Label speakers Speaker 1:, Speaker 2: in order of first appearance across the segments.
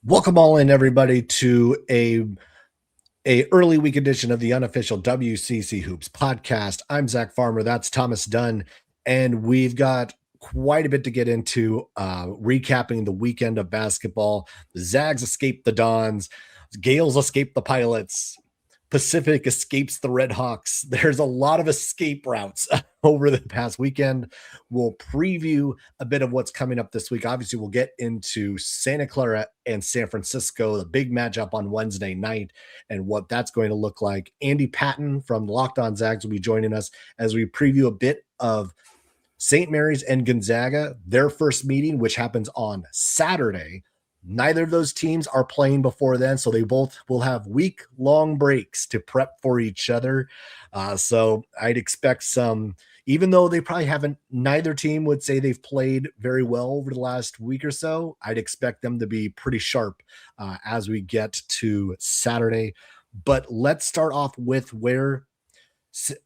Speaker 1: Welcome all in, everybody, to a early week edition of the unofficial WCC Hoops podcast. I'm Zach Farmer. That's Thomas Dunn. And we've got quite a bit to get into, recapping the weekend of basketball. The Zags escaped the Dons. Gales escaped the Pilots. Pacific escapes the Red Hawks. There's a lot of escape routes over the past weekend. We'll preview a bit of what's coming up this week. Obviously, we'll get into Santa Clara and San Francisco, the big matchup on Wednesday night, and what that's going to look like. Andy Patton from Locked On Zags will be joining us as we preview a bit of Saint Mary's and Gonzaga, their first meeting, which happens on Saturday. Neither of those teams are playing before then, so they both will have week-long breaks to prep for each other. So I'd expect some, even though they probably haven't, neither team would say they've played very well over the last week or so. I'd expect them to be pretty sharp as we get to Saturday. But let's start off with where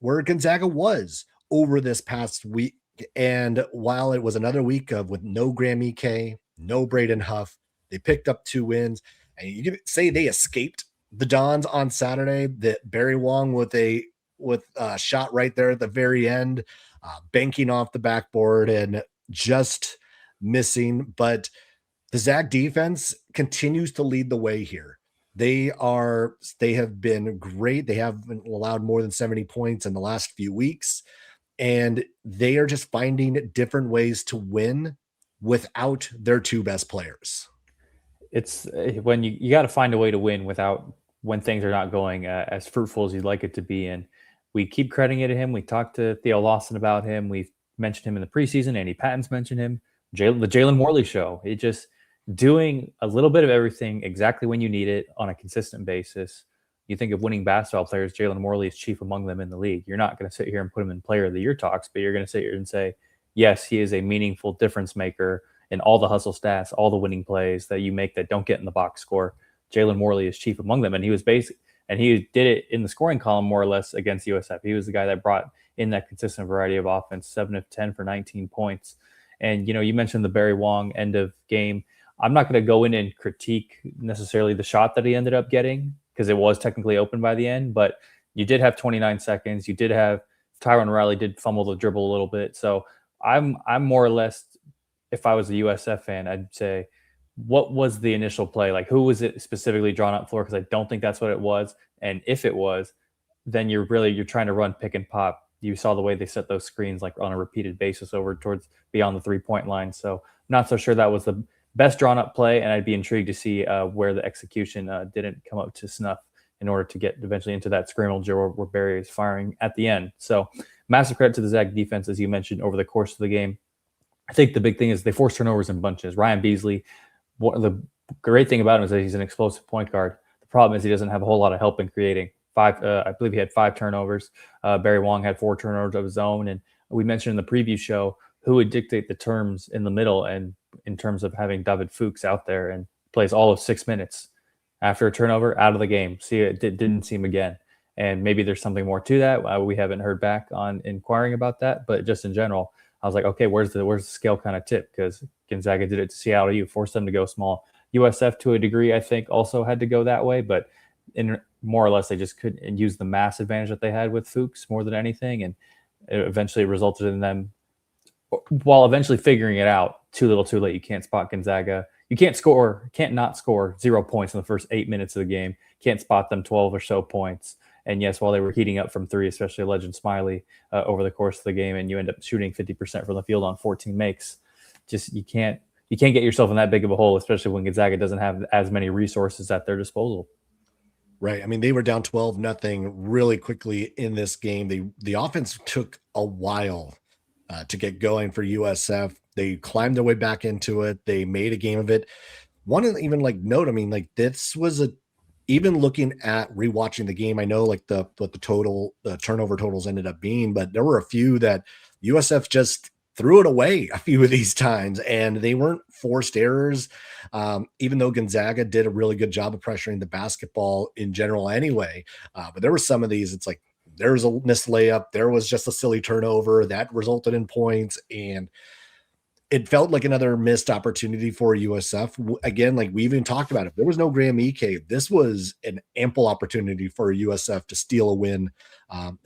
Speaker 1: Gonzaga was over this past week. And while it was another week with no Graham EK, no Braden Huff, they picked up 2 wins, and you could say they escaped the Dons on Saturday. That Barry Wong with a shot right there at the very end, banking off the backboard and just missing. But the Zag defense continues to lead the way here. They have been great. They haven't allowed more than 70 points in the last few weeks, and they are just finding different ways to win without their 2 best players.
Speaker 2: It's when you got to find a way to win when things are not going as fruitful as you'd like it to be. And we keep crediting it to him. We talked to Theo Lawson about him. We've mentioned him in the preseason. Andy Patton's mentioned him. The Jalen Morley show. It just doing a little bit of everything exactly when you need it on a consistent basis. You think of winning basketball players, Jalen Morley is chief among them in the league. You're not going to sit here and put him in player of the year talks, but you're going to sit here and say, yes, he is a meaningful difference maker in all the hustle stats, all the winning plays that you make that don't get in the box score. Jalen Morley is chief among them. And he did it in the scoring column more or less against USF. He was the guy that brought in that consistent variety of offense, 7 of 10 for 19 points. And, you mentioned the Barry Wong end of game. I'm not going to go in and critique necessarily the shot that he ended up getting because it was technically open by the end, but you did have 29 seconds. You did have Tyron Riley did fumble the dribble a little bit. So I'm more or less, if I was a USF fan, I'd say, what was the initial play? Like, who was it specifically drawn up for? Because I don't think that's what it was. And if it was, then you're trying to run pick and pop. You saw the way they set those screens like on a repeated basis over towards beyond the 3-point line. So not so sure that was the best drawn up play. And I'd be intrigued to see where the execution didn't come up to snuff in order to get eventually into that scrimmage where Barry is firing at the end. So massive credit to the Zag defense, as you mentioned, over the course of the game. I think the big thing is they force turnovers in bunches. Ryan Beasley, the great thing about him is that he's an explosive point guard. The problem is he doesn't have a whole lot of help in creating. I believe he had 5 turnovers. Barry Wong had 4 turnovers of his own. And we mentioned in the preview show who would dictate the terms in the middle and in terms of having David Fuchs out there and plays all of 6 minutes. After a turnover, out of the game. See, it didn't see him again. And maybe there's something more to that. We haven't heard back on inquiring about that. But just in general, I was like, okay, where's the scale kind of tip? Because Gonzaga did it to Seattle U, forced them to go small. USF, to a degree, I think, also had to go that way. But more or less, they just couldn't use the mass advantage that they had with Fuchs more than anything. And it eventually resulted in them, while eventually figuring it out, too little too late. You can't spot Gonzaga. You can't not score 0 points in the first 8 minutes of the game. Can't spot them 12 or so points. And yes, while they were heating up from 3, especially Legend Smiley over the course of the game, and you end up shooting 50% from the field on 14 makes, just you can't get yourself in that big of a hole, especially when Gonzaga doesn't have as many resources at their disposal.
Speaker 1: Right. I mean, they were down 12-0 really quickly in this game. The offense took a while to get going for USF. They climbed their way back into it. They made a game of it. One even note, I mean, this was even looking at rewatching the game, I know what the turnover totals ended up being, but there were a few that USF just threw it away a few of these times, and they weren't forced errors, even though Gonzaga did a really good job of pressuring the basketball in general anyway. But there were some of these, it's like, there was a missed layup. There was just a silly turnover that resulted in points. And it felt like another missed opportunity for USF. Again, like we even talked about it, there was no Graham Ike. This was an ample opportunity for USF to steal a win,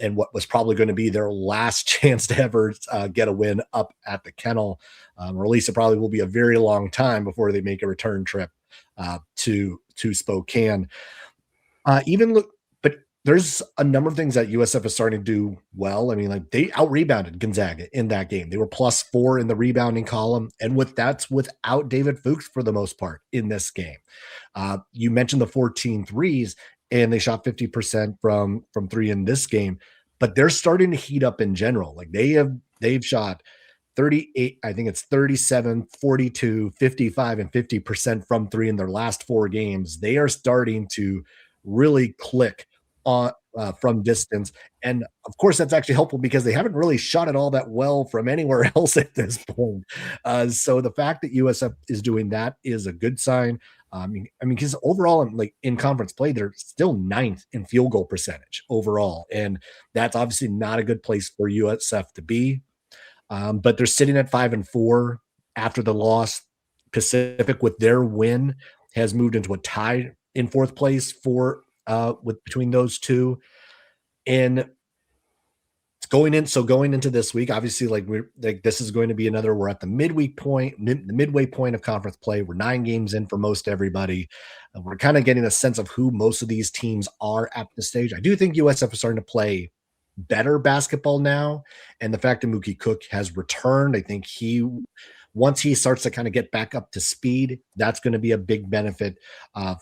Speaker 1: and what was probably going to be their last chance to ever get a win up at the Kennel. Or at least it probably will be a very long time before they make a return trip to Spokane. Even look, but there's a number of things that USF is starting to do well. I mean, like they out rebounded Gonzaga in that game. They were +4 in the rebounding column, and that's without David Fuchs for the most part in this game. You mentioned the 14 threes, and they shot 50% from three in this game, but they're starting to heat up in general. Like they've shot 38, I think it's 37, 42, 55, and 50% from three in their last 4 games. They are starting to really click on from distance. And of course, that's actually helpful because they haven't really shot it all that well from anywhere else at this point. So the fact that USF is doing that is a good sign. Because overall, in conference play, they're still 9th in field goal percentage overall, and that's obviously not a good place for USF to be. But they're sitting at 5-4 after the loss. Pacific, with their win, has moved into a tie in 4th place with between those two. And going into this week, obviously, this is going to be we're at the midway point of conference play. We're 9 games in for most everybody. We're kind of getting a sense of who most of these teams are at this stage. I do think USF is starting to play better basketball now, and the fact that Mookie Cook has returned, I think once he starts to kind of get back up to speed, that's going to be a big benefit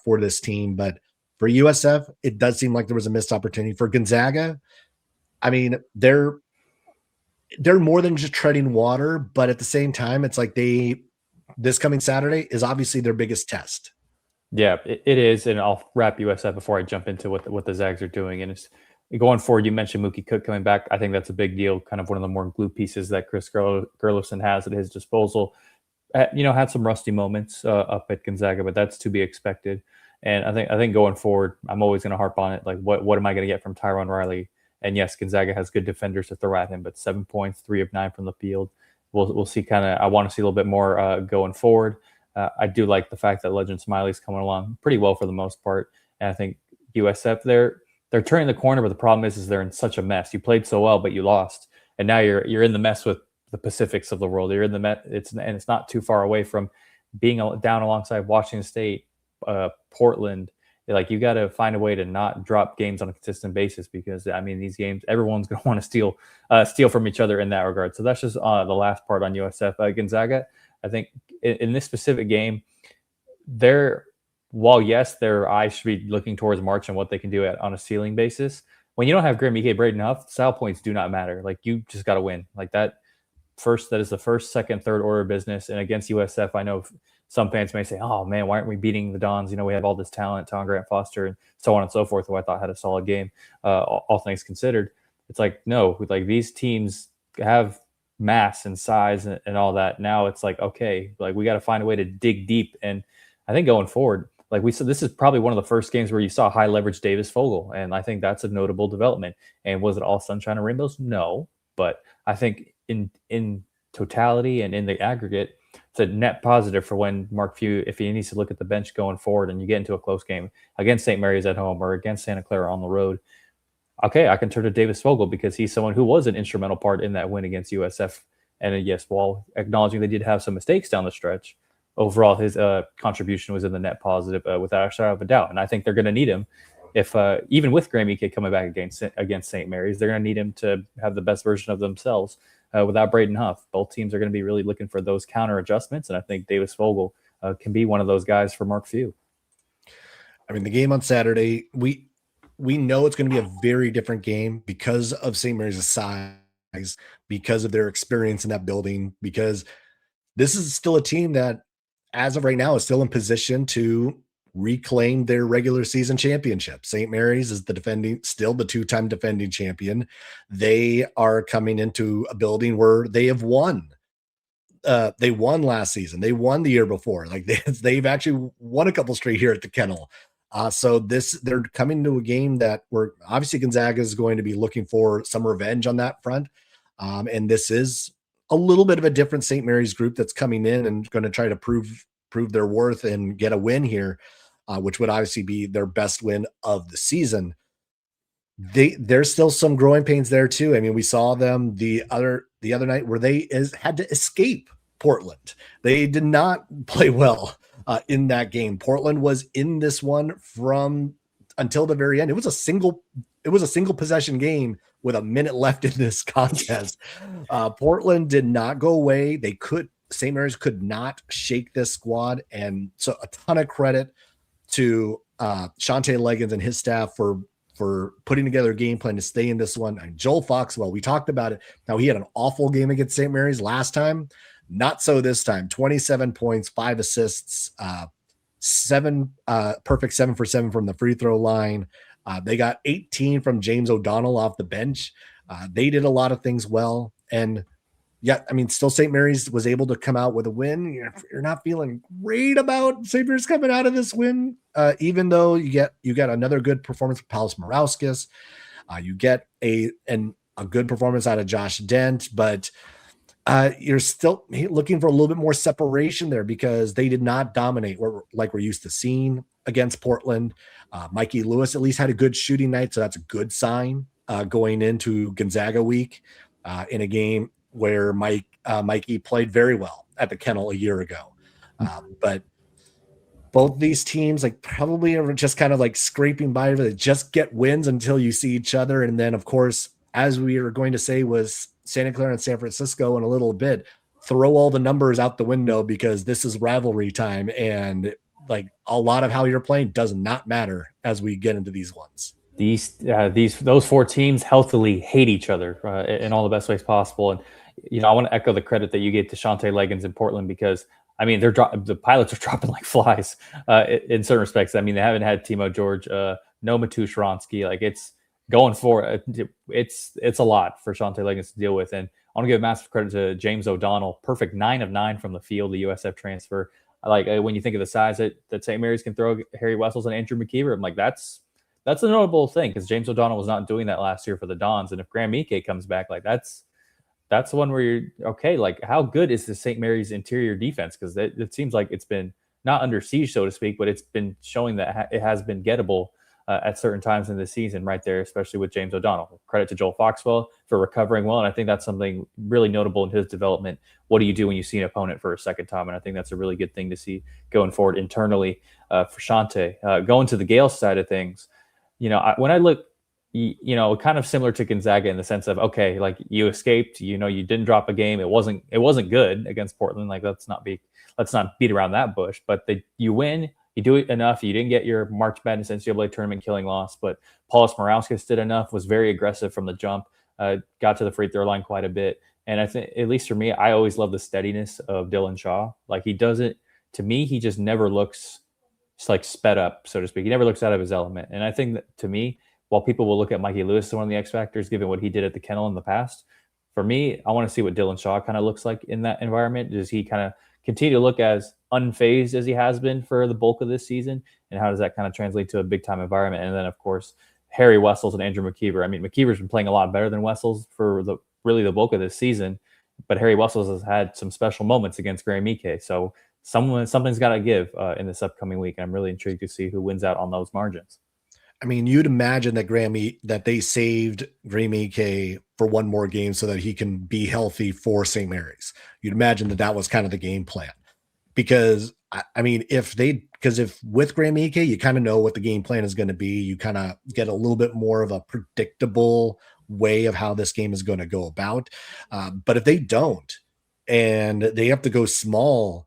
Speaker 1: for this team. But for USF, it does seem like there was a missed opportunity. For Gonzaga, I mean, they're more than just treading water, but at the same time, it's like this coming Saturday is obviously their biggest test.
Speaker 2: Yeah, it is, and I'll wrap USF before I jump into what the Zags are doing. And it's going forward. You mentioned Mookie Cook coming back. I think that's a big deal. Kind of one of the more glue pieces that Chris Gerlofson has at his disposal. Had some rusty moments up at Gonzaga, but that's to be expected. And I think going forward, I'm always going to harp on it. Like, what am I going to get from Tyrone Riley? And yes, Gonzaga has good defenders to throw at him, but 7 points, 3 of 9 from the field. We'll see. I want to see a little bit more going forward. I do like the fact that Legend Smiley's coming along pretty well for the most part, and I think USF they're turning the corner, but the problem is they're in such a mess. You played so well, but you lost, and now you're in the mess with the Pacifics of the world. You're in the mess. It's not too far away from being down alongside Washington State, Portland. Like, you got to find a way to not drop games on a consistent basis, because these games, everyone's going to want to steal from each other in that regard. So that's just the last part on USF. Gonzaga, I think in this specific game, while yes, their eyes should be looking towards March and what they can do on a ceiling basis. When you don't have Graham Ike, Braden Huff, style points do not matter. Like, you just got to win. Like that is the first, second, third order business. And against USF, I know some fans may say, "Oh man, why aren't we beating the Dons? We have all this talent, Tom Grant Foster, and so on and so forth," who I thought had a solid game, all things considered. It's like, no, like these teams have mass and size and all that. Now it's like, okay, like we got to find a way to dig deep. And I think going forward, like we said, this is probably one of the first games where you saw high leverage Davis Fogel, and I think that's a notable development. And was it all sunshine and rainbows? No, but I think in totality and in the aggregate, it's a net positive for when Mark Few, if he needs to look at the bench going forward and you get into a close game against St. Mary's at home or against Santa Clara on the road. Okay, I can turn to Davis Fogel because he's someone who was an instrumental part in that win against USF. And yes, while acknowledging they did have some mistakes down the stretch, overall his contribution was in the net positive without a shadow of a doubt. And I think they're going to need him. If even with Graham Ike coming back against St. Mary's, they're going to need him to have the best version of themselves without Braden Huff. Both teams are going to be really looking for those counter adjustments, and I think Davis Fogel can be one of those guys for Mark Few.
Speaker 1: The game on Saturday, we know it's going to be a very different game because of St. Mary's size, because of their experience in that building, because this is still a team that, as of right now, is still in position to reclaim their regular season championship. St. Mary's is still the 2-time defending champion. They are coming into a building where they have won. They won last season. They won the year before. Like they've actually won a couple straight here at the Kennel. So they're coming to a game that we're obviously Gonzaga is going to be looking for some revenge on that front. And this is a little bit of a different St. Mary's group that's coming in and going to try to prove their worth and get a win here, which would obviously be their best win of the season. There's still some growing pains there too. I mean, we saw them the other night where they had to escape Portland. They did not play well in that game. Portland was in this one from until the very end. It was a single possession game with a minute left in this contest. Portland did not go away. St. Mary's could not shake this squad, and so a ton of credit to Shante Leggins and his staff for putting together a game plan to stay in this one. And Joel Foxwell, we talked about it. Now, he had an awful game against St. Mary's last time. Not so this time. 27 points, 5 assists, 7 perfect 7 for 7 from the free throw line. They got 18 from James O'Donnell off the bench. They did a lot of things well. And yeah, I mean, still St. Mary's was able to come out with a win. You're not feeling great about St. Mary's coming out of this win, even though you get another good performance from Paulus Morauskas. You get a good performance out of Josh Dent, but you're still looking for a little bit more separation there because they did not dominate like we're used to seeing against Portland. Mikey Lewis at least had a good shooting night, so that's a good sign going into Gonzaga week in a game where Mikey played very well at the Kennel a year ago. But both these teams probably are just kind of scraping by. They just get wins until you see each other. And then, of course, as we are going to say was Santa Clara and San Francisco in a little bit, throw all the numbers out the window because this is rivalry time. And a lot of how you're playing does not matter as we get into these ones.
Speaker 2: Those 4 teams healthily hate each other in all the best ways possible. And I want to echo the credit that you gave to Shante Leggins in Portland because I mean the pilots are dropping like flies in certain respects. I mean, they haven't had Timo George, no Matusz Wronski. It's going for it's a lot for Shante Leggins to deal with. And I want to give massive credit to James O'Donnell, perfect 9 of 9 from the field, the USF transfer. When you think of the size that St. Mary's can throw Harry Wessels and Andrew McKeever, I'm that's a notable thing because James O'Donnell was not doing that last year for the Dons. And if Graham Ike comes back, that's the one where you're okay. How good is the St. Mary's interior defense? Because it seems like it's been not under siege, so to speak, but it's been showing that it has been gettable at certain times in the season right there, especially with James O'Donnell. Credit to Joel Foxwell for recovering well. And I think that's something really notable in his development. What do you do when you see an opponent for a second time? And I think that's a really good thing to see going forward internally for Shante. Going to the Gales side of things, when I look, kind of similar to Gonzaga in the sense of, okay, you escaped, you didn't drop a game. It wasn't good against Portland. Let's not beat around that bush, but you win, you do it enough. You didn't get your March Madness NCAA tournament killing loss, but Paulus Morauskas did enough, was very aggressive from the jump, got to the free throw line quite a bit. And I think, at least for me, I always love the steadiness of Dylan Shaw. He does it, to me, he just never looks sped up, so to speak. He never looks out of his element. And I think that, to me, while people will look at Mikey Lewis as one of the X factors, given what he did at the Kennel in the past, for me, I want to see what Dylan Shaw kind of looks like in that environment. Does he kind of continue to look as unfazed as he has been for the bulk of this season? And how does that kind of translate to a big time environment? And then, of course, Harry Wessels and Andrew McKeever. I mean, McKeever's been playing a lot better than Wessels for the bulk of this season, but Harry Wessels has had some special moments against Graham Ike. So something's got to give in this upcoming week. And I'm really intrigued to see who wins out on those margins.
Speaker 1: I mean, you'd imagine that they saved Graham Ike for one more game so that he can be healthy for St. Mary's. You'd imagine that was kind of the game plan, because I mean, if with Graham Ike, you kind of know what the game plan is going to be. You kind of get a little bit more of a predictable way of how this game is going to go about. But if they don't, and they have to go small,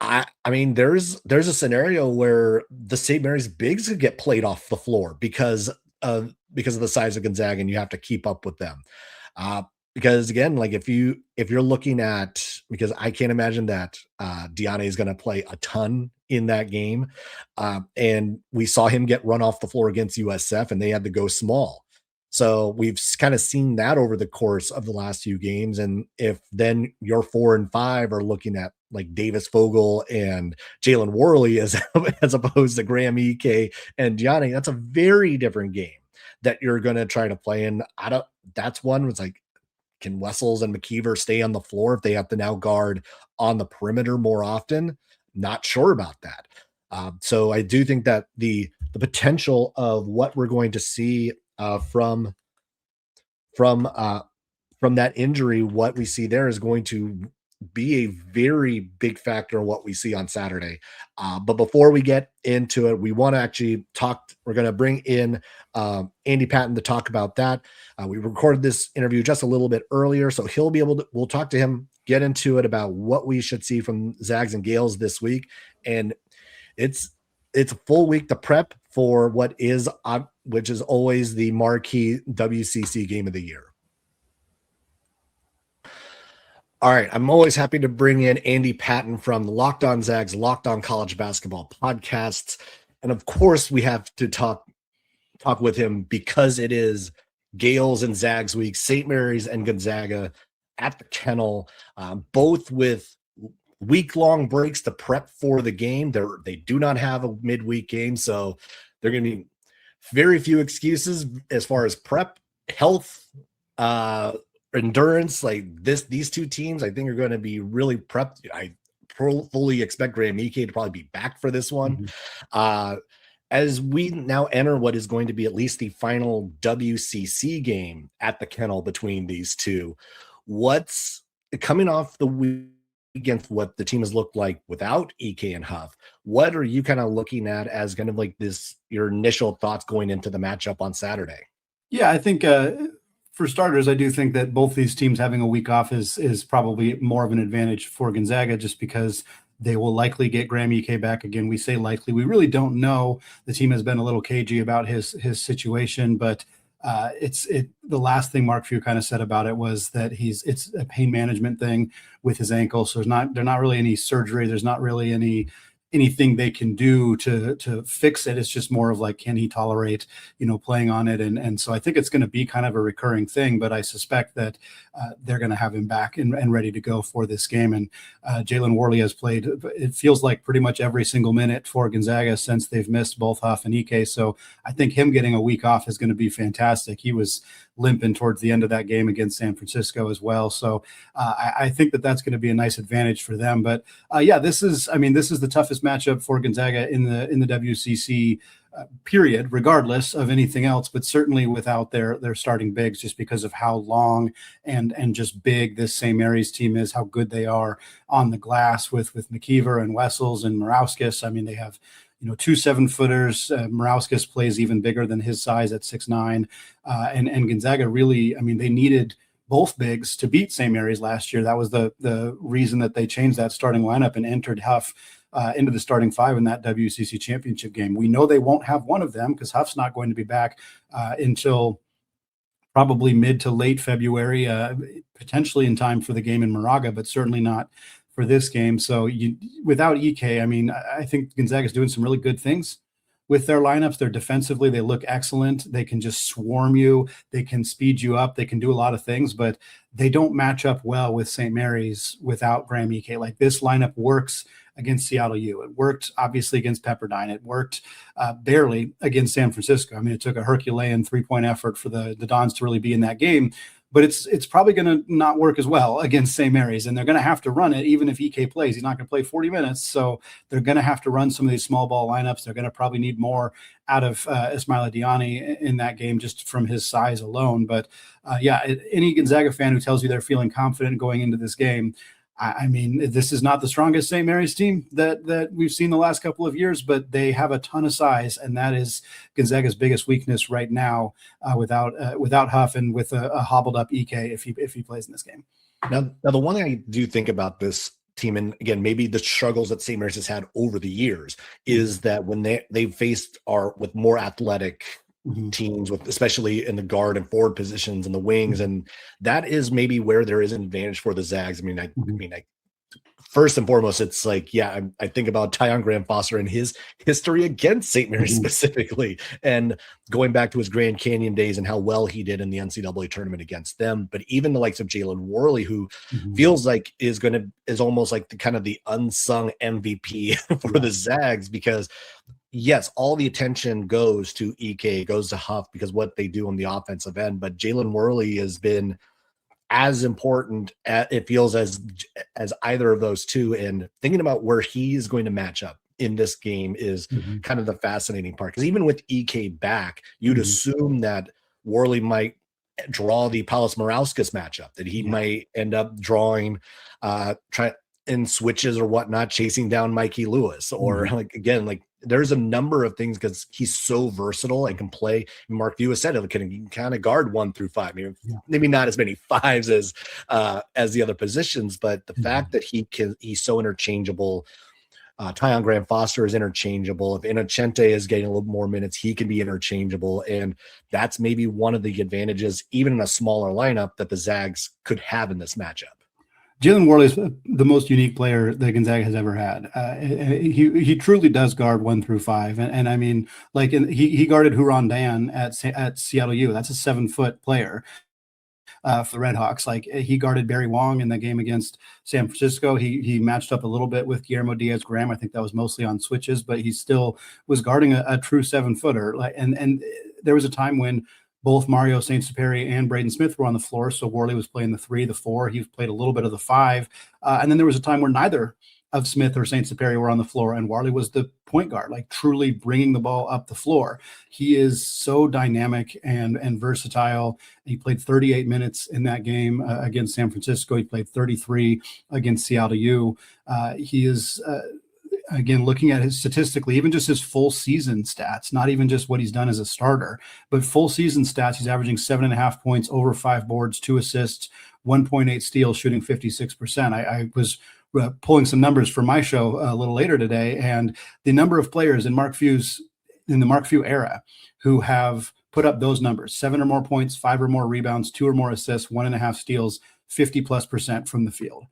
Speaker 1: I mean, there's a scenario where the St. Mary's bigs could get played off the floor because of the size of Gonzaga, and you have to keep up with them. Because again, if you're looking at, because I can't imagine that Diane is going to play a ton in that game, and we saw him get run off the floor against USF, and they had to go small. So we've kind of seen that over the course of the last few games. And if then your 4 and 5 are looking at like Davis Fogel and Jalen Worley as opposed to Graham Ike and Gianni, that's a very different game that you're going to try to play. And that's one was like, can Wessels and McKeever stay on the floor if they have to now guard on the perimeter more often? Not sure about that. So I do think that the potential of what we're going to see from that injury, what we see there is going to be a very big factor in what we see on Saturday. But before we get into it, we want to actually talk. We're going to bring in Andy Patton to talk about that. We recorded this interview just a little bit earlier, so he'll be able to. We'll talk to him, get into it about what we should see from Zags and Gales this week, and it's a full week to prep for what is, which is always the marquee WCC game of the year. All right, I'm always happy to bring in Andy Patton from the Locked On Zags, Locked On College Basketball podcasts, and of course we have to talk with him because it is Gales and Zags week, Saint Mary's and Gonzaga at the Kennel, both with week-long breaks to prep for the game. They do not have a midweek game, so they're going to be very few excuses as far as prep, health, endurance. Like these two teams, I think, are going to be really prepped. I fully expect Graham Ike to probably be back for this one. Mm-hmm. As we now enter what is going to be at least the final WCC game at the Kennel between these two, what's coming off the week against what the team has looked like without Ike and Huff? What are you kind of looking at as kind of like your initial thoughts going into the matchup on Saturday?
Speaker 3: Yeah, I think for starters, I do think that both these teams having a week off is probably more of an advantage for Gonzaga, just because they will likely get Graham Ike back again. We say likely. We really don't know. The team has been a little cagey about his situation, but the last thing Mark Few kind of said about it was that it's a pain management thing with his ankle. So there's not really any surgery. There's not really anything they can do to fix it. It's just more of like, can he tolerate, playing on it? And so I think it's going to be kind of a recurring thing, but I suspect that they're going to have him back and ready to go for this game. And Jalen Worley has played, it feels like, pretty much every single minute for Gonzaga since they've missed both Huff and Ike. So I think him getting a week off is going to be fantastic. He was limping towards the end of that game against San Francisco as well. So I think that's going to be a nice advantage for them. But this is the toughest matchup for Gonzaga in the WCC period, regardless of anything else, but certainly without their starting bigs, just because of how long and just big this St. Mary's team is, how good they are on the glass with McKeever and Wessels and Morauskas. I mean, they have 2 7-footers. Morauskas plays even bigger than his size at 6'9". And Gonzaga really, they needed both bigs to beat St. Mary's last year. That was the reason that they changed that starting lineup and entered Huff into the starting 5 in that WCC championship game. We know they won't have one of them because Huff's not going to be back until probably mid to late February, potentially in time for the game in Moraga, but certainly not for this game. So without Ike, I think Gonzaga's doing some really good things with their lineups. They're defensively, they look excellent. They can just swarm you. They can speed you up. They can do a lot of things, but they don't match up well with St. Mary's without Graham Ike. Like, this lineup works against Seattle U. It worked obviously against Pepperdine. It worked barely against San Francisco. It took a Herculean 3-point effort for the Dons to really be in that game. But it's probably going to not work as well against St. Mary's, and they're going to have to run it even if Ike plays. He's not going to play 40 minutes, so they're going to have to run some of these small ball lineups. They're going to probably need more out of Ismaila Diani in that game just from his size alone. But any Gonzaga fan who tells you they're feeling confident going into this game, this is not the strongest St. Mary's team that we've seen the last couple of years, but they have a ton of size, and that is Gonzaga's biggest weakness right now. Without Huff and with a hobbled up Ike if he plays in this game.
Speaker 1: Now the one thing I do think about this team, and again, maybe the struggles that St. Mary's has had over the years, is that when they faced with more athletic teams, with especially in the guard and forward positions and the wings, and that is maybe where there is an advantage for the Zags. first and foremost, it's like, yeah, I think about Tyon Graham Foster and his history against St. Mary specifically, and going back to his Grand Canyon days and how well he did in the NCAA tournament against them. But even the likes of Jalen Worley, who feels like is almost like the kind of the unsung MVP for the Zags, because yes, all the attention goes to EK, goes to Huff because what they do on the offensive end, but Jalen Worley has been as important it feels as either of those two. And thinking about where he is going to match up in this game is kind of the fascinating part, because even with EK back, you'd assume that Worley might draw the Paulus Morauskas matchup, that he might end up drawing in switches or whatnot, chasing down Mikey Lewis, or like there's a number of things, because he's so versatile and can play. Mark View has said it can kind of guard 1 through 5, maybe not as many 5s as the other positions, but the fact that he's so interchangeable. Tyon Graham Foster is interchangeable. If Innocente is getting a little more minutes, he can be interchangeable, and that's maybe one of the advantages, even in a smaller lineup, that the Zags could have in this matchup.
Speaker 3: Jalen Worley is the most unique player that Gonzaga has ever had. He truly does guard 1 through 5, and I mean, like he guarded Huron Dan at Seattle U. That's a 7-foot player for the Redhawks. Like, he guarded Barry Wong in the game against San Francisco. He matched up a little bit with Guillermo Diaz-Graham. I think that was mostly on switches, but he still was guarding a true 7-footer. Like, and there was a time when both Mario Saint-Superi and Braden Smith were on the floor. So Worley was playing the 3, the 4. He played a little bit of the 5. And then there was a time where neither of Smith or Saint-Superi were on the floor, and Worley was the point guard, like truly bringing the ball up the floor. He is so dynamic and versatile. He played 38 minutes in that game against San Francisco. He played 33 against Seattle U. He is again, looking at his statistically, even just his full season stats, not even just what he's done as a starter, but full season stats, he's averaging 7.5 points, over 5 boards, 2 assists, 1.8 steals, shooting 56%. I was pulling some numbers for my show a little later today, and the number of players in the Mark Few era who have put up those numbers: 7 or more points, 5 or more rebounds, 2 or more assists, 1.5 steals, 50+% from the field.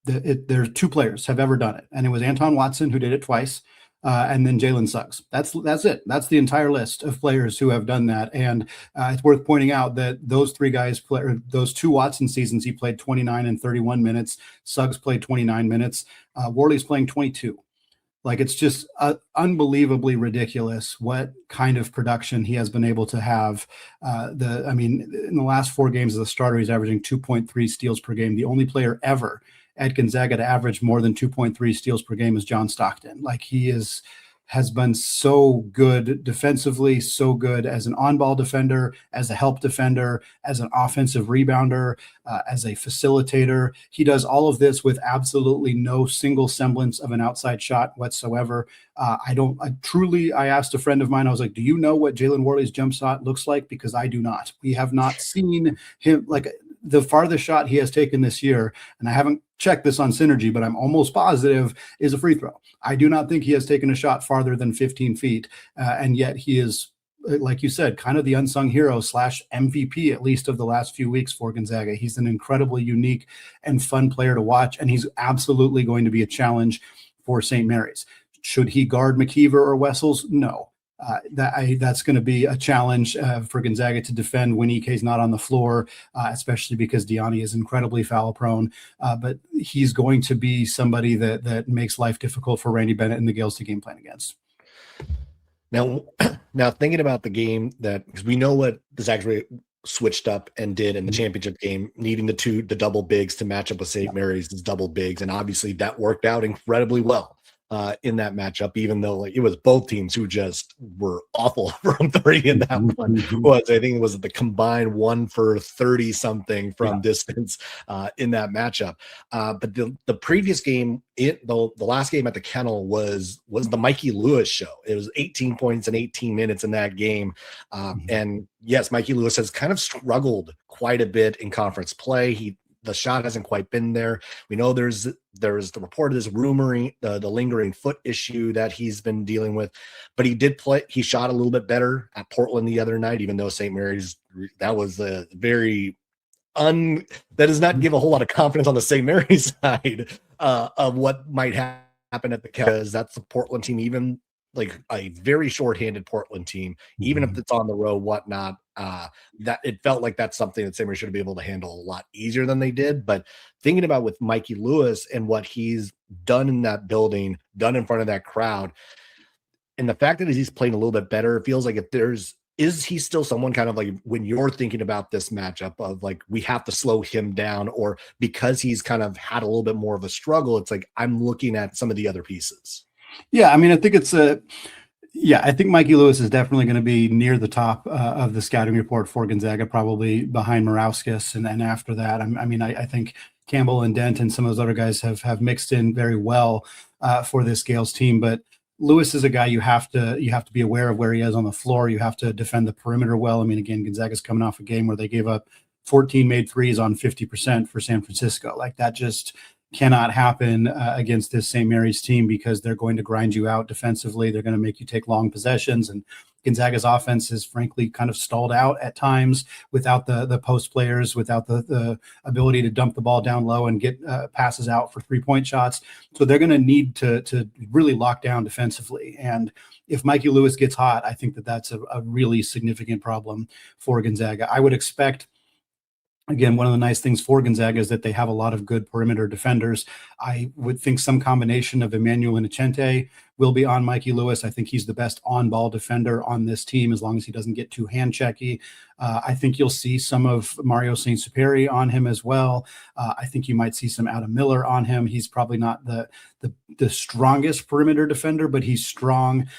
Speaker 3: There's 2 players have ever done it, and it was Anton Watson, who did it twice, and then Jalen Suggs. That's it. That's the entire list of players who have done that. And it's worth pointing out that those 3 guys those 2 Watson seasons, he played 29 and 31 minutes. Suggs played 29 minutes. Worley's playing 22. Like, it's just unbelievably ridiculous what kind of production he has been able to have. In the last 4 games as a starter, he's averaging 2.3 steals per game. The only player ever at Gonzaga to average more than 2.3 steals per game is John Stockton. Like, he has been so good defensively, so good as an on-ball defender, as a help defender, as an offensive rebounder, as a facilitator. He does all of this with absolutely no single semblance of an outside shot whatsoever. I asked a friend of mine, I was like, do you know what Jalen Worley's jump shot looks like? Because I do not. We have not seen him, like, the farthest shot he has taken this year, and I haven't checked this on Synergy, but I'm almost positive, is a free throw. I do not think he has taken a shot farther than 15 feet. And yet he is, like you said, kind of the unsung hero / MVP, at least of the last few weeks for Gonzaga. He's an incredibly unique and fun player to watch, and he's absolutely going to be a challenge for St. Mary's. Should he guard McKeever or Wessels? No. That's going to be a challenge for Gonzaga to defend when EK's not on the floor, especially because Diani is incredibly foul prone. But he's going to be somebody that makes life difficult for Randy Bennett and the Gales to game plan against.
Speaker 1: Now thinking about the game, because we know what the Zags switched up and did in the championship game, needing the double bigs to match up with St. Mary's double bigs, and obviously that worked out incredibly well in that matchup, even though it was both teams who just were awful from 3 in that one. I think it was the combined 1 for 30 something from distance in that matchup. But the previous game, the last game at the Kennel was the Mikey Lewis show. It was 18 points in 18 minutes in that game. And yes, Mikey Lewis has kind of struggled quite a bit in conference play. The shot hasn't quite been there. We know there's the report of this rumoring, the lingering foot issue that he's been dealing with, but he did play. He shot a little bit better at Portland the other night, even though St. Mary's, that was a very that does not give a whole lot of confidence on the St. Mary's side of what might happen at the, because that's the Portland team, even like a very shorthanded Portland team, even if it's on the road, whatnot. That it felt like that's something that St. Mary should be able to handle a lot easier than they did. But thinking about with Mikey Lewis and what he's done in that building, done in front of that crowd, and the fact that he's playing a little bit better, it feels like is he still someone kind of like when you're thinking about this matchup of like, we have to slow him down, or because he's kind of had a little bit more of a struggle, it's like, I'm looking at some of the other pieces.
Speaker 3: Yeah. I mean, I think I think Mikey Lewis is definitely going to be near the top of the scouting report for Gonzaga, probably behind Morauskas. And then after that, I think Campbell and Dent and some of those other guys have mixed in very well for this Gales team. But Lewis is a guy you have to be aware of where he is on the floor. You have to defend the perimeter well. I mean, again, Gonzaga's coming off a game where they gave up 14 made threes on 50% for San Francisco. Like, that just cannot happen against this St. Mary's team, because they're going to grind you out defensively. They're going to make you take long possessions, and Gonzaga's offense is frankly kind of stalled out at times without the post players, without the ability to dump the ball down low and get passes out for 3-point shots. So they're going to need to really lock down defensively. And if Mikey Lewis gets hot, I think that's a really significant problem for Gonzaga. I would expect, again, one of the nice things for Gonzaga is that they have a lot of good perimeter defenders. I would think some combination of Emmanuel Innocente will be on Mikey Lewis. I think he's the best on-ball defender on this team, as long as he doesn't get too hand-checky. I think you'll see some of Mario Saint-Superi on him as well. I think you might see some Adam Miller on him. He's probably not the strongest perimeter defender, but he's strong.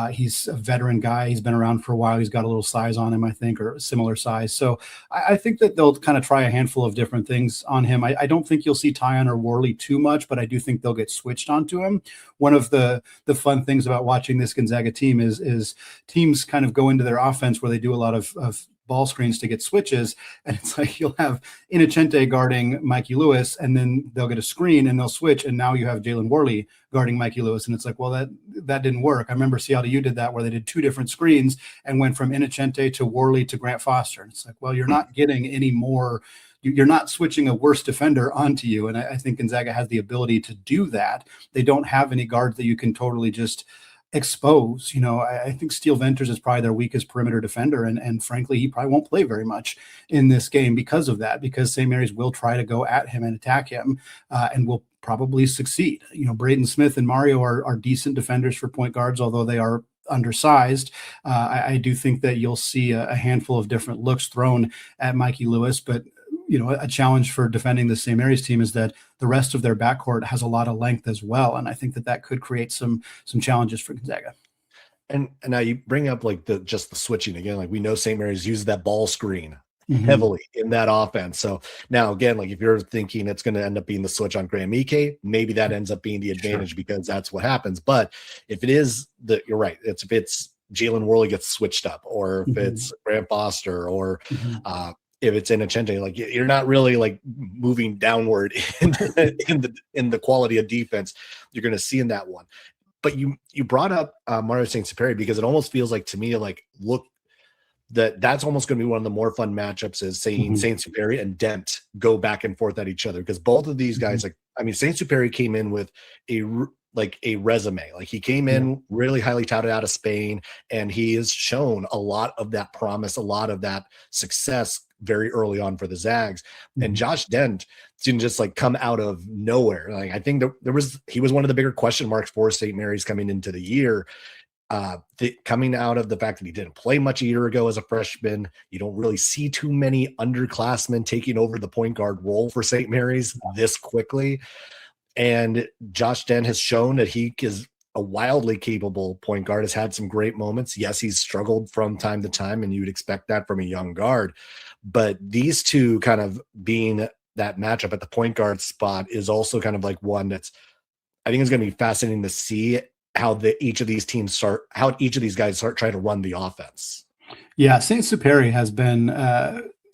Speaker 3: He's a veteran guy. He's been around for a while. He's got a little size on him, I think, or a similar size. So I think that they'll kind of try a handful of different things on him. I don't think you'll see Tyon or Worley too much, but I do think they'll get switched onto him. One of the fun things about watching this Gonzaga team is teams kind of go into their offense where they do a lot of ball screens to get switches, and it's like you'll have Innocente guarding Mikey Lewis, and then they'll get a screen and they'll switch, and now you have Jalen Worley guarding Mikey Lewis, and it's like, well, that didn't work. I remember CLDU did that, where they did 2 different screens and went from Innocente to Worley to Grant Foster, and it's like, well, you're not getting any more. You're not switching a worse defender onto you, and I think Gonzaga has the ability to do that. They don't have any guards that you can totally just expose. I think Steele Venters is probably their weakest perimeter defender, and frankly, he probably won't play very much in this game because of that, because St. Mary's will try to go at him and attack him, and will probably succeed. Braden Smith and Mario are decent defenders for point guards, although they are undersized. I do think that you'll see a handful of different looks thrown at Mikey Lewis, but a challenge for defending the St. Mary's team is that the rest of their backcourt has a lot of length as well. And I think that could create some challenges for Gonzaga.
Speaker 1: And now you bring up like the switching again. Like, we know St. Mary's uses that ball screen heavily in that offense. So now again, like, if you're thinking it's going to end up being the switch on Graham Ike, maybe that ends up being the advantage, because that's what happens. But if it is you're right. If it's Jalen Worley gets switched up, or if it's Grant Foster, or if it's Innocente, like, you're not really like moving downward in the quality of defense you're going to see in that one. But you brought up Mario Saint-Superi, because it almost feels like to me, like, look, that's almost going to be one of the more fun matchups, is saying Saint-Superi and Dent go back and forth at each other, because both of these guys, like, I mean, Saint-Superi came in with a resume. Like, he came in really highly touted out of Spain, and he has shown a lot of that promise, a lot of that success very early on for the Zags. And Josh Dent didn't just like come out of nowhere. Like, I think he was one of the bigger question marks for St. Mary's coming into the year. Coming out of the fact that he didn't play much a year ago as a freshman, you don't really see too many underclassmen taking over the point guard role for St. Mary's this quickly. And Josh Dent has shown that he is a wildly capable point guard, has had some great moments. Yes, he's struggled from time to time, and you would expect that from a young guard. But these two kind of being that matchup at the point guard spot is also kind of like one that's, I think, is going to be fascinating to see how each of these guys start trying to run the offense.
Speaker 3: Yeah, Saint-Superi has been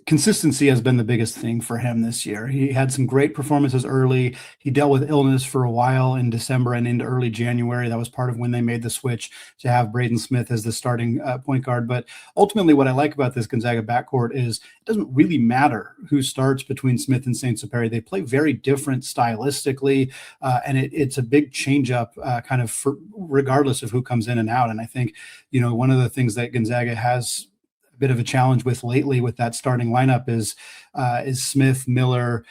Speaker 3: consistency has been the biggest thing for him this year. He had some great performances early. He dealt with illness for a while in December and into early January. That was part of when they made the switch to have Braden Smith as the starting point guard. But ultimately, what I like about this Gonzaga backcourt is it doesn't really matter who starts between Smith and Saint Mary. They play very different stylistically, and it's a big change up kind of regardless of who comes in and out. And I think, one of the things that Gonzaga has bit of a challenge with lately with that starting lineup is Smith, Miller,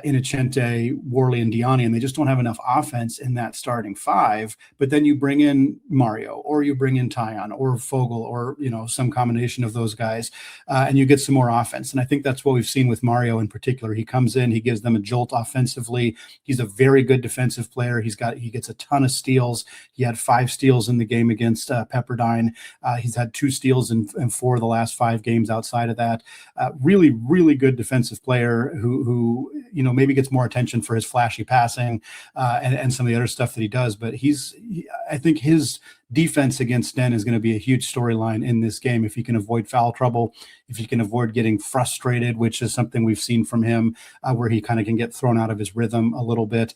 Speaker 3: Innocente, Worley, and Diani, and they just don't have enough offense in that starting five. But then you bring in Mario, or you bring in Tyon, or Fogel, or some combination of those guys, and you get some more offense. And I think that's what we've seen with Mario in particular. He comes in, he gives them a jolt offensively. He's a very good defensive player. He gets a ton of steals. He had 5 steals in the game against Pepperdine. He's had 2 steals in 4 of the last 5 games outside of that. Really, really good defensive player who maybe gets more attention for his flashy passing and some of the other stuff that he does. But I think his defense against Den is going to be a huge storyline in this game. If he can avoid foul trouble, if he can avoid getting frustrated, which is something we've seen from him, where he kind of can get thrown out of his rhythm a little bit.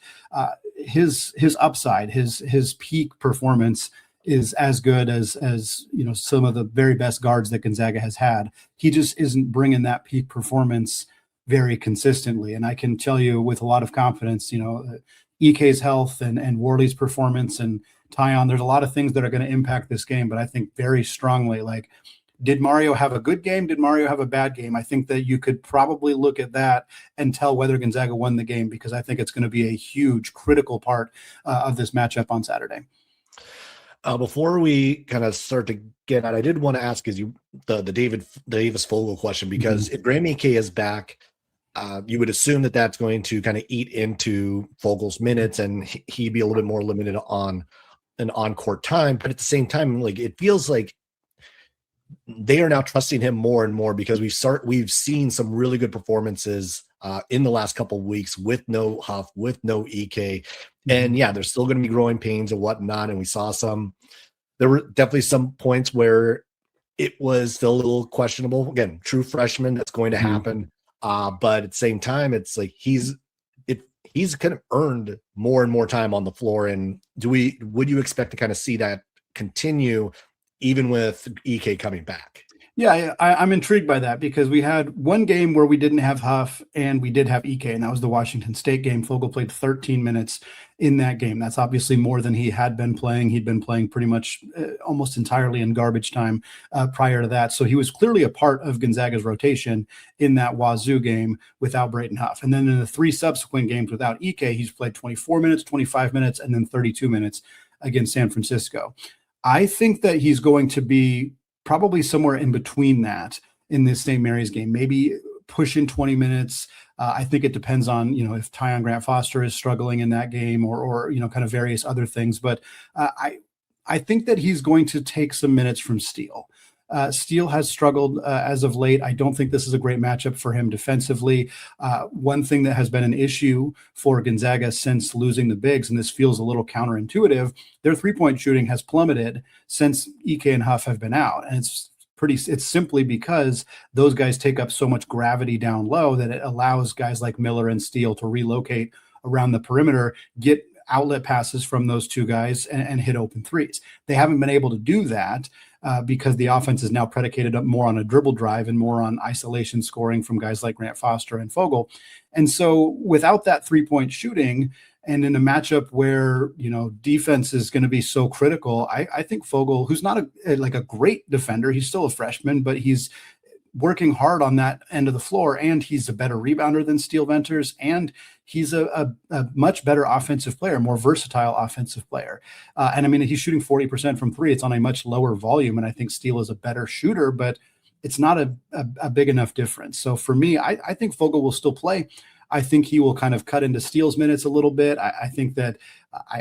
Speaker 3: His upside, his peak performance is as good as some of the very best guards that Gonzaga has had. He just isn't bringing that peak performance very consistently. And I can tell you with a lot of confidence, EK's health and Worley's performance and Tyon, there's a lot of things that are going to impact this game. But I think very strongly, did Mario have a good game? Did Mario have a bad game? I think that you could probably look at that and tell whether Gonzaga won the game, because I think it's going to be a huge, critical part of this matchup on Saturday.
Speaker 1: Before we kind of start to get out, I did want to ask the Davis Fogel question, because if Graham Ike is back, you would assume that that's going to kind of eat into Fogel's minutes and he'd be a little bit more limited on an on-court time. But at the same time, it feels like they are now trusting him more and more, because we've seen some really good performances in the last couple of weeks with no Huff, with no Ike. And yeah, there's still going to be growing pains and whatnot. And we saw there were definitely some points where it was still a little questionable. Again, true freshman, that's going to happen. But at the same time, it's like he's kind of earned more and more time on the floor. And would you expect to kind of see that continue even with Ike coming back?
Speaker 3: Yeah, I'm intrigued by that, because we had one game where we didn't have Huff and we did have Ike, and that was the Washington State game. Fogel played 13 minutes in that game. That's obviously more than he had been playing. He'd been playing pretty much almost entirely in garbage time prior to that. So he was clearly a part of Gonzaga's rotation in that Wazoo game without Braden Huff. And then in the 3 subsequent games without Ike, he's played 24 minutes, 25 minutes, and then 32 minutes against San Francisco. I think that he's going to be probably somewhere in between that in this St. Mary's game, maybe pushing 20 minutes. I think it depends on, if Tyon Grant Foster is struggling in that game or kind of various other things. But I think that he's going to take some minutes from Steele. Steele has struggled as of late. I don't think this is a great matchup for him defensively. One thing that has been an issue for Gonzaga since losing the bigs, and this feels a little counterintuitive, their 3-point shooting has plummeted since Ike and Huff have been out. And it's simply because those guys take up so much gravity down low that it allows guys like Miller and Steele to relocate around the perimeter, get outlet passes from those 2 guys and hit open threes. They haven't been able to do that because the offense is now predicated more on a dribble drive and more on isolation scoring from guys like Grant Foster and Fogel. And so without that 3-point shooting, and in a matchup where, defense is going to be so critical, I think Fogel, who's not a great defender, he's still a freshman, but he's working hard on that end of the floor, and he's a better rebounder than Steele Venters, and he's a much better offensive player, more versatile offensive player. And I mean, he's shooting 40% from 3. It's on a much lower volume, and I think Steele is a better shooter, but it's not a big enough difference. So for me, I think Fogel will still play. I think he will kind of cut into Steele's minutes a little bit. I think that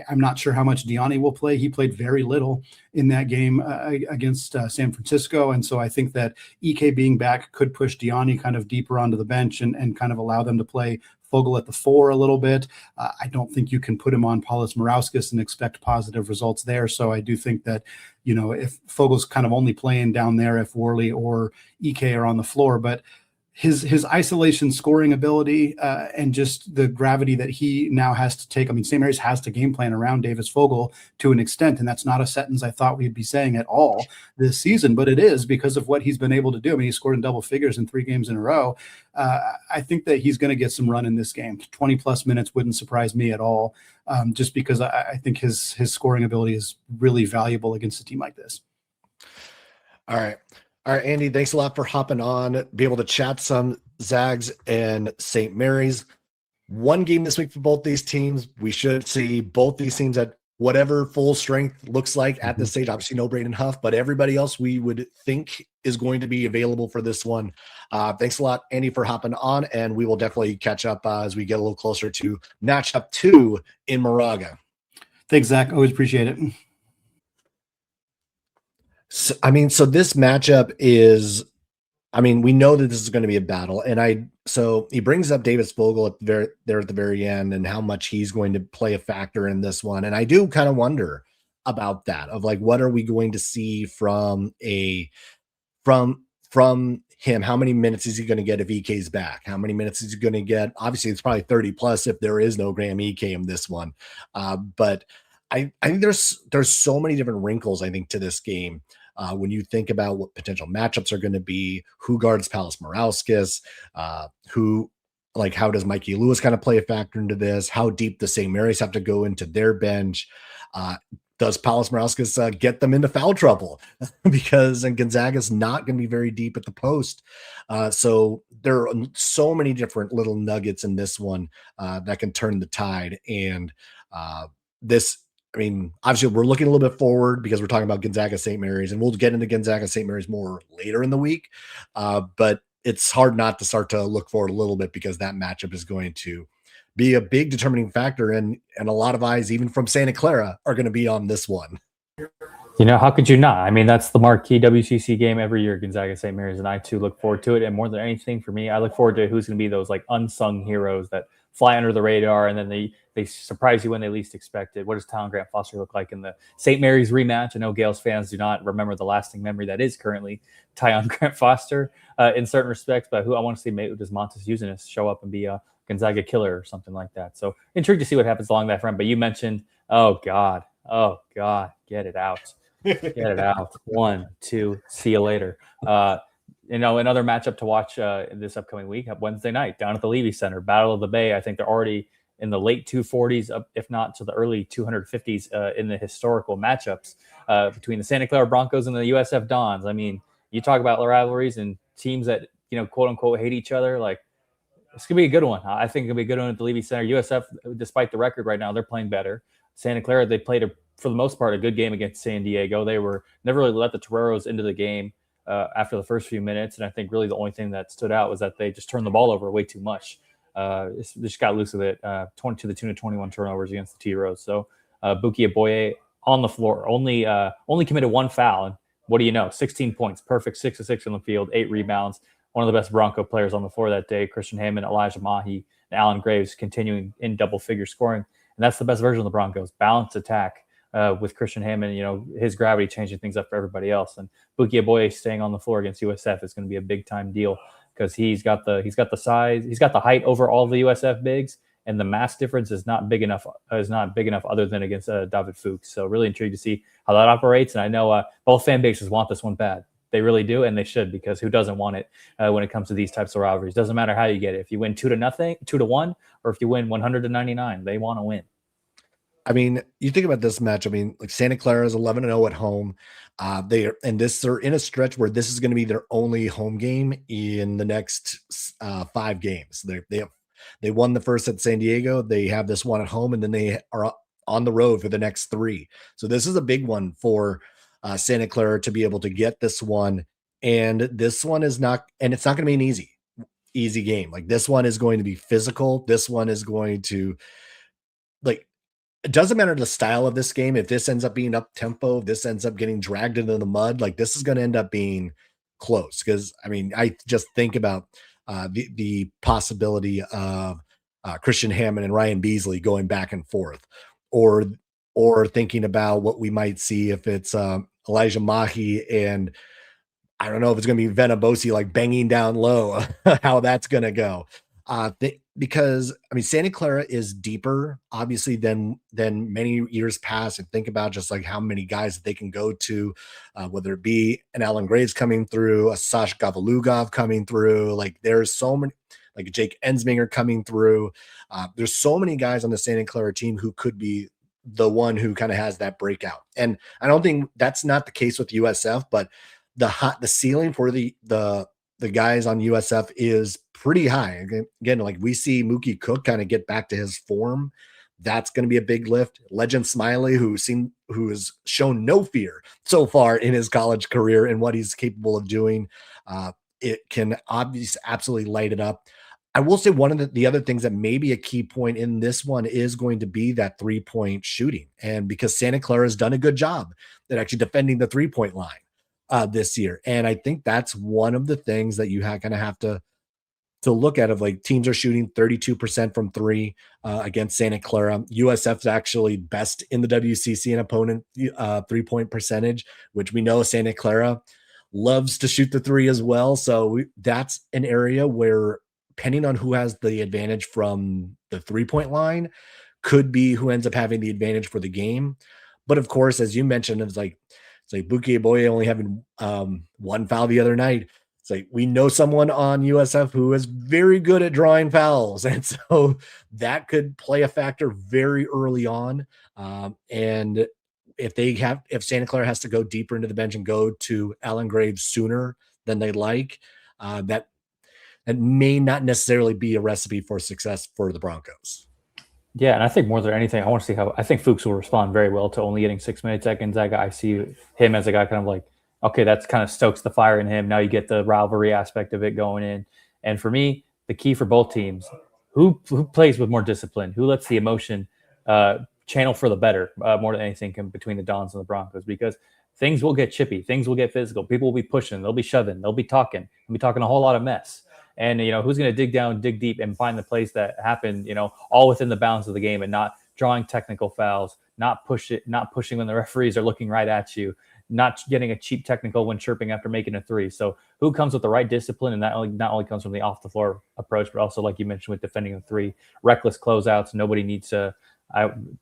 Speaker 3: I'm not sure how much Diani will play. He played very little in that game against San Francisco. And so I think that Ike being back could push Diani kind of deeper onto the bench and kind of allow them to play Fogel at the 4 a little bit. I don't think you can put him on Paulus Morauskas and expect positive results there. So I do think that, if Fogel's kind of only playing down there if Worley or Ike are on the floor. But his isolation scoring ability and just the gravity that he now has to take. I mean, St. Mary's has to game plan around Davis Vogel to an extent, and that's not a sentence I thought we'd be saying at all this season, but it is because of what he's been able to do. I mean, he scored in double figures in 3 games in a row. I think that he's going to get some run in this game. 20-plus minutes wouldn't surprise me at all, just because I think his scoring ability is really valuable against a team like this.
Speaker 1: All right, Andy, thanks a lot for hopping on, be able to chat some Zags and St. Mary's. One game this week for both these teams. We should see both these teams at whatever full strength looks like at this stage. Obviously, no Braden Huff, but everybody else we would think is going to be available for this one. Thanks a lot, Andy, for hopping on, and we will definitely catch up as we get a little closer to matchup 2 in Moraga.
Speaker 3: Thanks, Zach. Always appreciate it.
Speaker 1: So this matchup is, we know that this is going to be a battle, and so he brings up Davis Vogel at the very end and how much he's going to play a factor in this one. And I do kind of wonder about that, of like, what are we going to see from him? How many minutes is he going to get if EK's back? How many minutes is he going to get? Obviously, it's probably 30 plus if there is no Graham EK in this one. But I think there's so many different wrinkles, I think, to this game. When you think about what potential matchups are going to be, who guards Palis Morauskas, how does Mikey Lewis kind of play a factor into this? How deep does St. Mary's have to go into their bench? Does Palis Morauskas get them into foul trouble? Because Gonzaga's not going to be very deep at the post. So there are so many different little nuggets in this one that can turn the tide. And obviously we're looking a little bit forward because we're talking about Gonzaga St. Mary's, and we'll get into Gonzaga St. Mary's more later in the week. But it's hard not to start to look forward a little bit because that matchup is going to be a big determining factor, and a lot of eyes, even from Santa Clara, are going to be on this one.
Speaker 2: How could you not? That's the marquee WCC game every year, Gonzaga St. Mary's, and I too look forward to it. And more than anything, for me, I look forward to who's going to be those unsung heroes that fly under the radar, and then they surprise you when they least expect it. What does Talon Grant Foster look like in the St. Mary's rematch? I know Gales fans do not remember the lasting memory that is currently Talon Grant Foster in certain respects, but who I want to see, does Montes Usenis show up and be a Gonzaga killer or something like that? So intrigued to see what happens along that front. But you mentioned, oh God, get it out. Get it out. 1, 2, see you later. Another matchup to watch this upcoming week, Wednesday night down at the Levy Center, Battle of the Bay. I think they're already in the late 240s, if not to the early 250s in the historical matchups between the Santa Clara Broncos and the USF Dons. You talk about rivalries and teams that, quote unquote, hate each other. It's going to be a good one. I think it'll be a good one at the Levy Center. USF, despite the record right now, they're playing better. Santa Clara, they played, for the most part, a good game against San Diego. They were never really let the Toreros into the game after the first few minutes. And I think really the only thing that stood out was that they just turned the ball over way too much. They just got loose with it, to the tune of 21 turnovers against the T-Rose. So Buki Aboye on the floor, only committed 1 foul. And what do you know? 16 points, perfect, 6 of 6 on the field, 8 rebounds. One of the best Bronco players on the floor that day, Christian Hammond, Elijah Mahi, and Alan Graves continuing in double-figure scoring. And that's the best version of the Broncos, balanced attack with Christian Hammond, his gravity changing things up for everybody else. And Buki Aboye staying on the floor against USF is going to be a big-time deal because he's got the size, he's got the height over all the USF bigs, and the mass difference is not big enough other than against David Fuchs. So really intrigued to see how that operates. And I know both fan bases want this one bad. They really do, and they should, because who doesn't want it when it comes to these types of rivalries? Doesn't matter how you get it. If you win 2-1, or if you win 100-99, they want to win.
Speaker 1: You think about this match. Santa Clara is 11-0 at home. They're in a stretch where this is going to be their only home game in the next 5 games. They won the first at San Diego. They have this one at home, and then they are on the road for the next 3. So this is a big one for Santa Clara to be able to get this one. And this one is not, and it's not going to be an easy game. This one is going to be physical. This one is going to, it doesn't matter the style of this game. If this ends up being up tempo, this ends up getting dragged into the mud, this is going to end up being close. Because I just think about the possibility of Christian Hammond and Ryan Beasley going back and forth, or thinking about what we might see if it's Elijah Mahi and I don't know if it's going to be Venabosi like banging down low, how that's going to go. Because I mean, Santa Clara is deeper, obviously, than many years past. And think about just like how many guys that they can go to, whether it be an Alan Graves coming through, a Sash Gavalugov coming through. Like there's so many, like Jake Ensminger coming through. There's so many guys on the Santa Clara team who could be the one who kind of has that breakout. And I don't think that's not the case with USF, but the ceiling for the guys on USF is pretty high. Again, like we see Mookie Cook kind of get back to his form. That's going to be a big lift. Legend Smiley, who has shown no fear so far in his college career and what he's capable of doing, it can obviously absolutely light it up. I will say one of the other things that may be a key point in this one is going to be that 3-point shooting. And because Santa Clara has done a good job at actually defending the 3-point line this year. And I think that's one of the things that you kind of have to look at, of like teams are shooting 32% from three against Santa Clara. USF's actually best in the WCC in opponent 3-point percentage, which we know Santa Clara loves to shoot the three as well. So that's an area where, depending on who has the advantage from the 3-point line, could be who ends up having the advantage for the game. But of course, as you mentioned, it's like Buki Boye only having one foul the other night. It's like we know someone on USF who is very good at drawing fouls. And so that could play a factor very early on. And if Santa Clara has to go deeper into the bench and go to Alan Graves sooner than they like, that may not necessarily be a recipe for success for the Broncos.
Speaker 2: Yeah, and I think more than anything, I want to see how – I think Fuchs will respond very well to only getting 6 minutes at Gonzaga. I see him as a guy kind of like, okay, that's kind of stokes the fire in him. Now you get the rivalry aspect of it going in. And for me, the key for both teams, who plays with more discipline, who lets the emotion channel for the better more than anything between the Dons and the Broncos, because things will get chippy. Things will get physical. People will be pushing. They'll be shoving. They'll be talking. They'll be talking a whole lot of mess. And, who's going to dig down, dig deep, and find the plays that happen, all within the bounds of the game, and not drawing technical fouls, not pushing when the referees are looking right at you, not getting a cheap technical when chirping after making a three. So who comes with the right discipline? And that not only comes from the off the floor approach, but also, like you mentioned, with defending the three, reckless closeouts. Nobody needs to,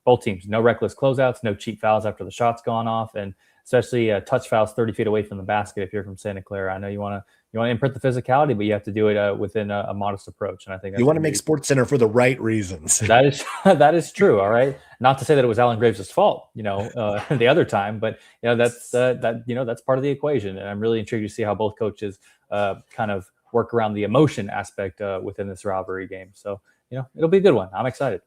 Speaker 2: both teams, no reckless closeouts, no cheap fouls after the shot's gone off. And especially touch fouls 30 feet away from the basket. If you're from Santa Clara, I know you want to imprint the physicality, but you have to do it within a modest approach. And I think
Speaker 1: you want to make SportsCenter for the right reasons.
Speaker 2: That is true. All right. Not to say that it was Alan Graves' fault, the other time, but that's that's part of the equation. And I'm really intrigued to see how both coaches kind of work around the emotion aspect within this rivalry game. So, it'll be a good one. I'm excited.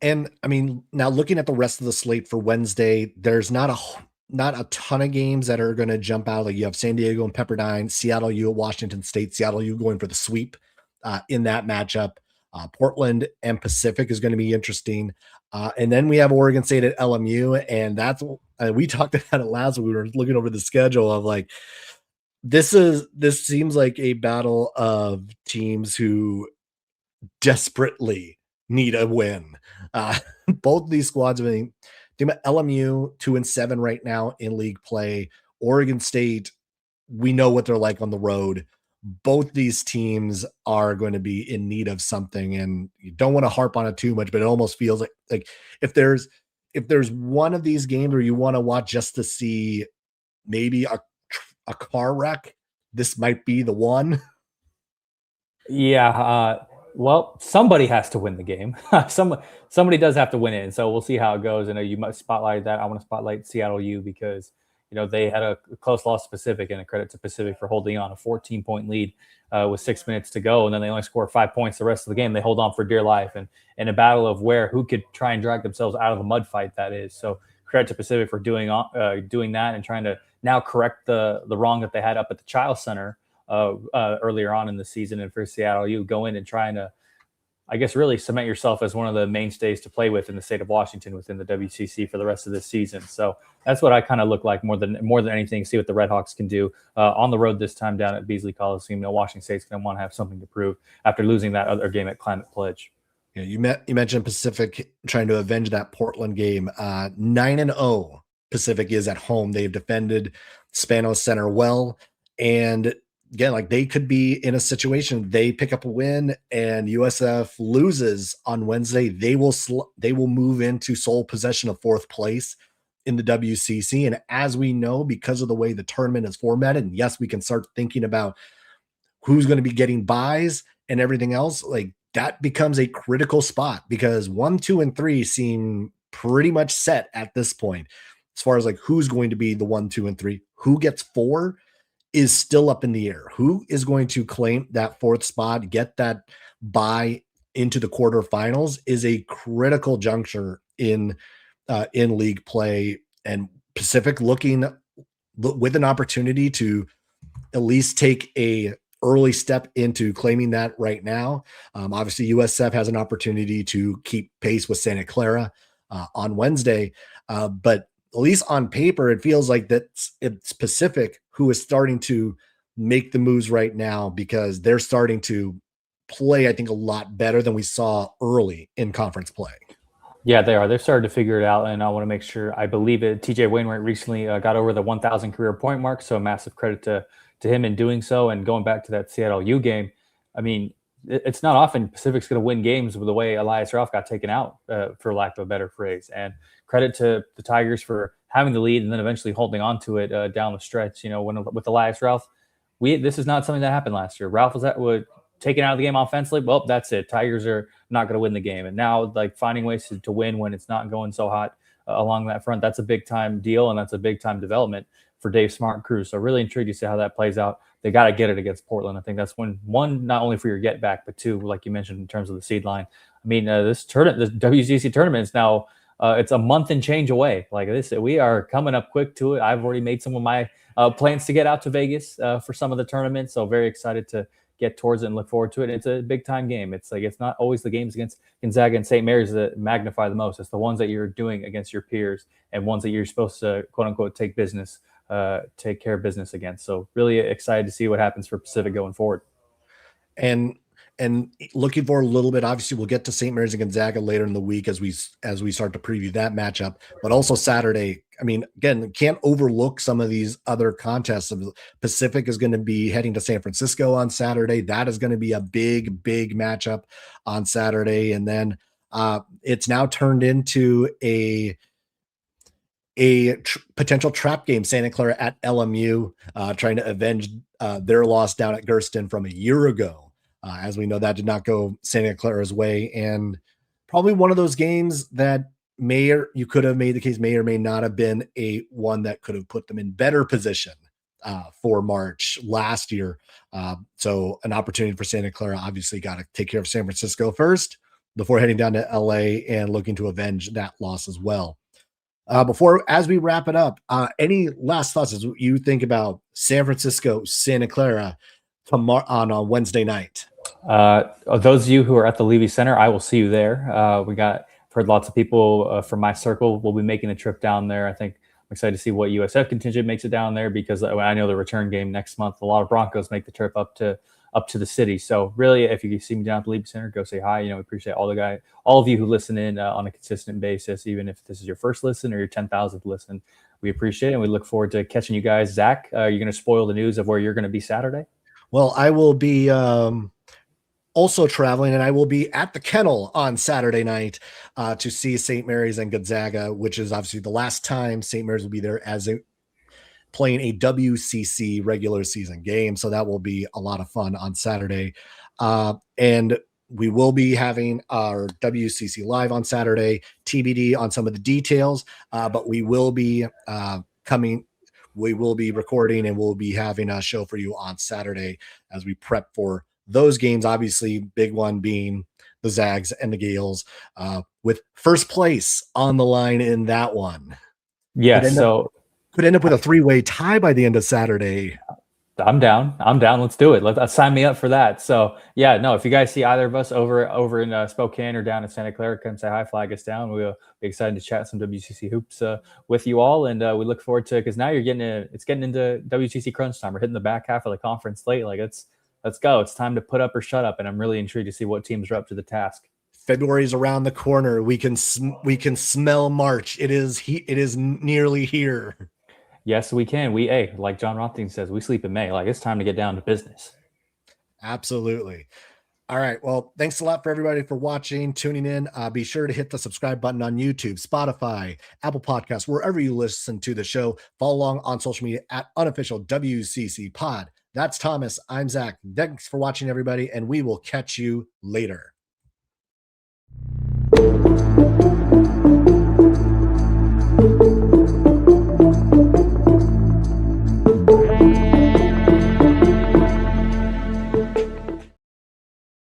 Speaker 1: And I mean, now looking at the rest of the slate for Wednesday, there's not a ton of games that are going to jump out. Like you have San Diego and Pepperdine, Seattle U at Washington State, Seattle U going for the sweep in that matchup. Portland and Pacific is going to be interesting. And then we have Oregon State at LMU. And that's, we talked about it last week. We were looking over the schedule of like, this seems like a battle of teams who desperately need a win. Both of these squads, think about LMU 2-7 right now in league play. Oregon State, we know what they're like on the road. Both these teams are going to be in need of something, and you don't want to harp on it too much, but it almost feels like if there's one of these games where you want to watch just to see maybe a car wreck, this might be the one.
Speaker 2: Yeah. Well, somebody has to win the game. Somebody does have to win it, and so we'll see how it goes. I know you might spotlight that. I want to spotlight Seattle U because they had a close loss to Pacific, and a credit to Pacific for holding on a 14-point lead with 6 minutes to go, and then they only score 5 points the rest of the game. They hold on for dear life, and in a battle of who could try and drag themselves out of a mud fight that is. So credit to Pacific for doing that and trying to now correct the wrong that they had up at the Child Center earlier on in the season. And for Seattle, you go in and trying to, I guess, really cement yourself as one of the mainstays to play with in the state of Washington within the WCC for the rest of this season. So that's what I kind of look like more than anything. See what the Redhawks can do on the road this time down at Beasley Coliseum. Washington State's going to want to have something to prove after losing that other game at Climate Pledge.
Speaker 1: Yeah, you mentioned Pacific trying to avenge that Portland game. 9-0 Pacific is at home. They've defended Spanos center well. And again, like they could be in a situation, they pick up a win and USF loses on Wednesday. They will move into sole possession of fourth place in the WCC. And as we know, because of the way the tournament is formatted, and yes, we can start thinking about who's going to be getting buys and everything else, like that becomes a critical spot because 1, 2, and 3 seem pretty much set at this point. As far as like who's going to be the 1, 2, and 3, who gets 4 is still up in the air. Who is going to claim that 4th spot, get that bye into the quarterfinals is a critical juncture in league play, and Pacific looking with an opportunity to at least take a early step into claiming that right now. Obviously, USF has an opportunity to keep pace with Santa Clara on Wednesday, but at least on paper, it feels like it's Pacific who is starting to make the moves right now because they're starting to play, I think, a lot better than we saw early in conference play.
Speaker 2: Yeah, they are. They've started to figure it out, and I want to make sure I believe it. TJ Wainwright recently got over the 1,000 career point mark, so massive credit to him in doing so. And going back to that Seattle U game, I mean, it's not often Pacific's going to win games with the way Elias Ralph got taken out, for lack of a better phrase. And credit to the Tigers for having the lead and then eventually holding on to it down the stretch. You know, with Elias Ralph, this is not something that happened last year. Ralph was taken out of the game offensively. Well, that's it. Tigers are not going to win the game. And now, like, finding ways to win when it's not going so hot along that front, that's a big time deal, and that's a big time development for Dave Smart crew. So really intrigued to see how that plays out. They got to get it against Portland. I think that's one, not only for your get back, but two, like you mentioned, in terms of the seed line. I mean, this WCC tournament is now it's a month and change away. Like this, we are coming up quick to it. I've already made some of my plans to get out to Vegas for some of the tournaments. So very excited to get towards it and look forward to it. It's a big time game. It's like, it's not always the games against Gonzaga and Saint Mary's that magnify the most. It's the ones that you're doing against your peers and ones that you're supposed to, quote unquote, take care of business against. So really excited to see what happens for Pacific going forward.
Speaker 1: And looking forward a little bit, obviously we'll get to St. Mary's and Gonzaga later in the week as we start to preview that matchup, but also Saturday. I mean, again, can't overlook some of these other contests. Pacific is going to be heading to San Francisco on Saturday. That is going to be a big, big matchup on Saturday. And then it's now turned into a potential trap game, Santa Clara at LMU, trying to avenge their loss down at Gersten from a year ago. As we know, that did not go Santa Clara's way, and probably one of those games that you could have made the case may or may not have been one that could have put them in better position for March last year. So an opportunity for Santa Clara. Obviously got to take care of San Francisco first before heading down to LA and looking to avenge that loss as well. As we wrap it up, any last thoughts as you think about San Francisco, Santa Clara on a Wednesday night?
Speaker 2: Those of you who are at the Levy Center, I will see you there. I've heard lots of people from my circle will be making the trip down there. I think I'm excited to see what USF contingent makes it down there, because I know the return game next month, a lot of Broncos make the trip up to the city. So really, if you see me down at the Levy Center, go say hi. You know, we appreciate all of you who listen in on a consistent basis, even if this is your first listen or your 10,000th listen. We appreciate it, and we look forward to catching you guys. Zach, you're going to spoil the news of where you're going to be Saturday?
Speaker 1: Well, I will be also traveling, and I will be at the Kennel on Saturday night to see St. Mary's and Gonzaga, which is obviously the last time St. Mary's will be there playing a WCC regular season game. So that will be a lot of fun on Saturday. And we will be having our WCC live on Saturday, TBD on some of the details, but we will be we will be recording, and we'll be having a show for you on Saturday as we prep for those games. Obviously, big one being the Zags and the Gales, with first place on the line in that one.
Speaker 2: Yeah,
Speaker 1: could end up with a 3-way tie by the end of Saturday.
Speaker 2: I'm down. Let's do it. Let's sign me up for that. So yeah, no, if you guys see either of us over in Spokane or down in Santa Clara, come say hi, flag us down. We'll be excited to chat some WCC hoops with you all. And we look forward to, because now it's getting into WCC crunch time. We're hitting the back half of the conference slate. Like let's go. It's time to put up or shut up. And I'm really intrigued to see what teams are up to the task.
Speaker 1: February is around the corner. We can smell March. It is nearly here.
Speaker 2: Yes, we can. Like John Rothstein says, we sleep in May. Like, it's time to get down to business.
Speaker 1: Absolutely. All right. Well, thanks a lot for everybody for watching, tuning in. Be sure to hit the subscribe button on YouTube, Spotify, Apple Podcasts, wherever you listen to the show. Follow along on social media at unofficial WCC Pod. That's Thomas. I'm Zach. Thanks for watching, everybody, and we will catch you later.